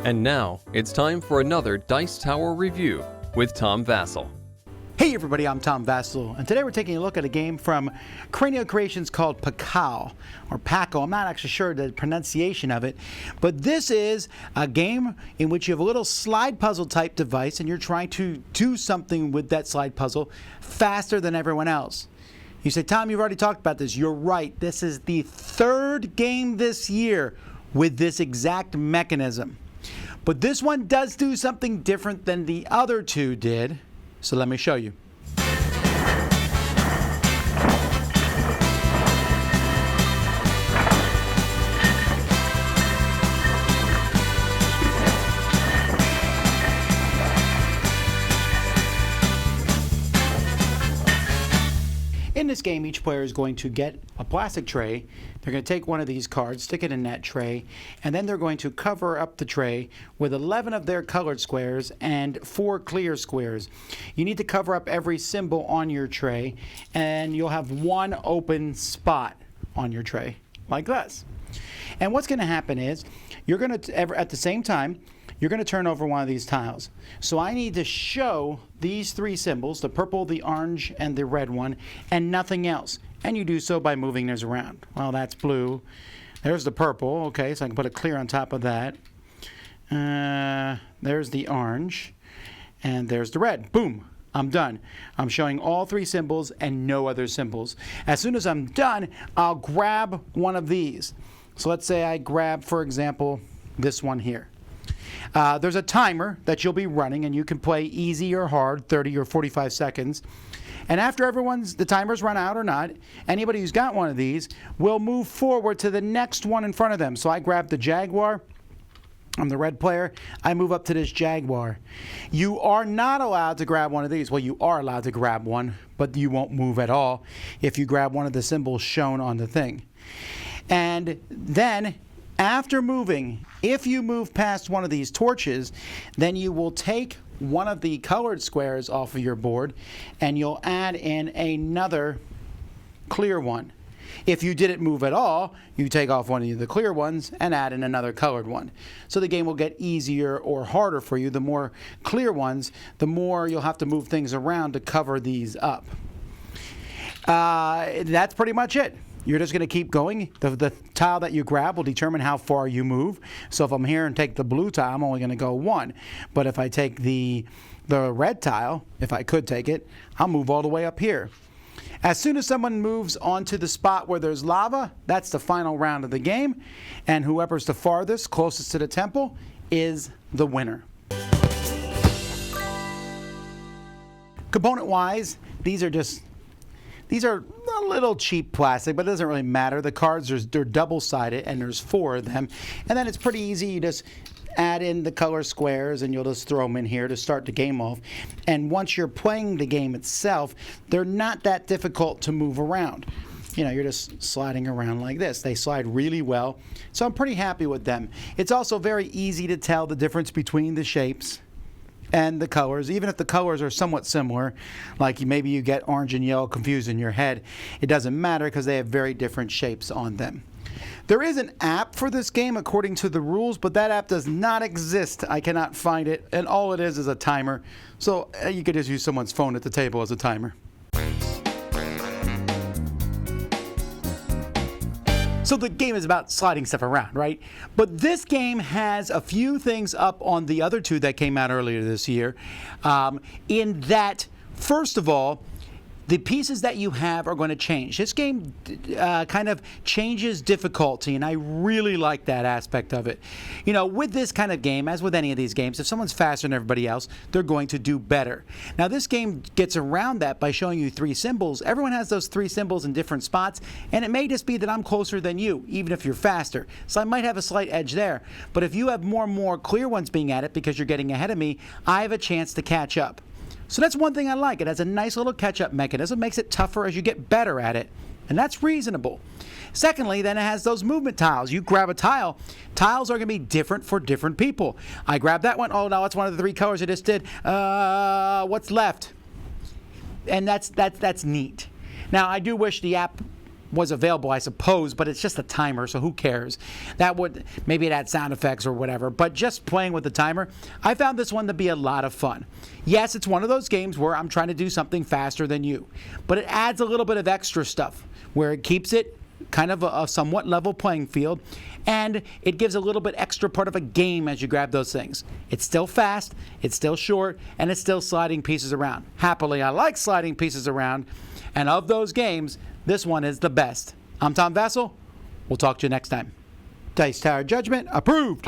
And now, it's time for another Dice Tower review with Tom Vasel. Hey everybody, I'm Tom Vasel, and today we're taking a look at a game from Cranial Creations called Pakal, or Pakal. I'm not actually sure the pronunciation of it, but this is a game in which you have a little slide puzzle type device, and you're trying to do something with that slide puzzle faster than everyone else. You say, Tom, you've already talked about this. You're right. This is the third game this year with this exact mechanism. But this one does do something different than the other two did. So let me show you. In this game, each player is going to get a plastic tray. They're going to take one of these cards, stick it in that tray, and then they're going to cover up the tray with 11 of their colored squares and 4 clear squares. You need to cover up every symbol on your tray, and you'll have one open spot on your tray, like this. And what's going to happen is, you're going to, at the same time, you're going to turn over one of these tiles. So I need to show these 3 symbols, the purple, the orange, and the red one, and nothing else. And you do so by moving theirs around. Well, that's blue. There's the purple. Okay, so I can put a clear on top of that. There's the orange. And there's the red. Boom. I'm done. I'm showing all 3 symbols and no other symbols. As soon as I'm done, I'll grab one of these. So let's say I grab, for example, this one here. There's a timer that you'll be running, and you can play easy or hard, 30 or 45 seconds. And after the timer's run out or not, anybody who's got one of these will move forward to the next one in front of them. So I grab the Jaguar. I'm the red player. I move up to this Jaguar. You are not allowed to grab one of these. Well, you are allowed to grab one, but you won't move at all if you grab one of the symbols shown on the thing. And then, after moving, if you move past one of these torches, then you will take one of the colored squares off of your board and you'll add in another clear one. If you didn't move at all, you take off one of the clear ones and add in another colored one. So the game will get easier or harder for you. The more clear ones, the more you'll have to move things around to cover these up. That's pretty much it. You're just going to keep going. The tile that you grab will determine how far you move. So if I'm here and take the blue tile, I'm only going to go 1. But if I take the red tile, if I could take it, I'll move all the way up here. As soon as someone moves onto the spot where there's lava, that's the final round of the game. And whoever's the farthest, closest to the temple, is the winner. Component-wise, these are a little cheap plastic, but it doesn't really matter. The cards, they're double-sided, and there's 4 of them. And then it's pretty easy. You just add in the color squares, and you'll just throw them in here to start the game off. And once you're playing the game itself, they're not that difficult to move around. You know, you're just sliding around like this. They slide really well, so I'm pretty happy with them. It's also very easy to tell the difference between the shapes and the colors. Even if the colors are somewhat similar, like maybe you get orange and yellow confused in your head, it doesn't matter because they have very different shapes on them. There is an app for this game according to the rules, but that app does not exist. I cannot find it, and all it is a timer. So you could just use someone's phone at the table as a timer. So the game is about sliding stuff around, right? But this game has a few things up on the other 2 that came out earlier this year, in that, first of all, the pieces that you have are going to change. This game kind of changes difficulty, and I really like that aspect of it. You know, with this kind of game, as with any of these games, if someone's faster than everybody else, they're going to do better. Now, this game gets around that by showing you 3 symbols. Everyone has those 3 symbols in different spots, and it may just be that I'm closer than you, even if you're faster. So I might have a slight edge there. But if you have more and more clear ones being at it because you're getting ahead of me, I have a chance to catch up. So that's one thing I like. It has a nice little catch-up mechanism, makes it tougher as you get better at it, and that's reasonable. Secondly, then it has those movement tiles. You grab a tile. Tiles are going to be different for different people. I grab that one. Oh, no, it's one of the 3 colors I just did. What's left? And that's neat. Now, I do wish the app was available, I suppose, but it's just a timer, so who cares? That would, maybe it had sound effects or whatever, but just playing with the timer, I found this one to be a lot of fun. Yes, it's one of those games where I'm trying to do something faster than you, but it adds a little bit of extra stuff where it keeps it kind of a somewhat level playing field, and it gives a little bit extra part of a game as you grab those things. It's still fast, it's still short, and it's still sliding pieces around. Happily, I like sliding pieces around, and of those games, this one is the best. I'm Tom Vasel. We'll talk to you next time. Dice Tower Judgment approved.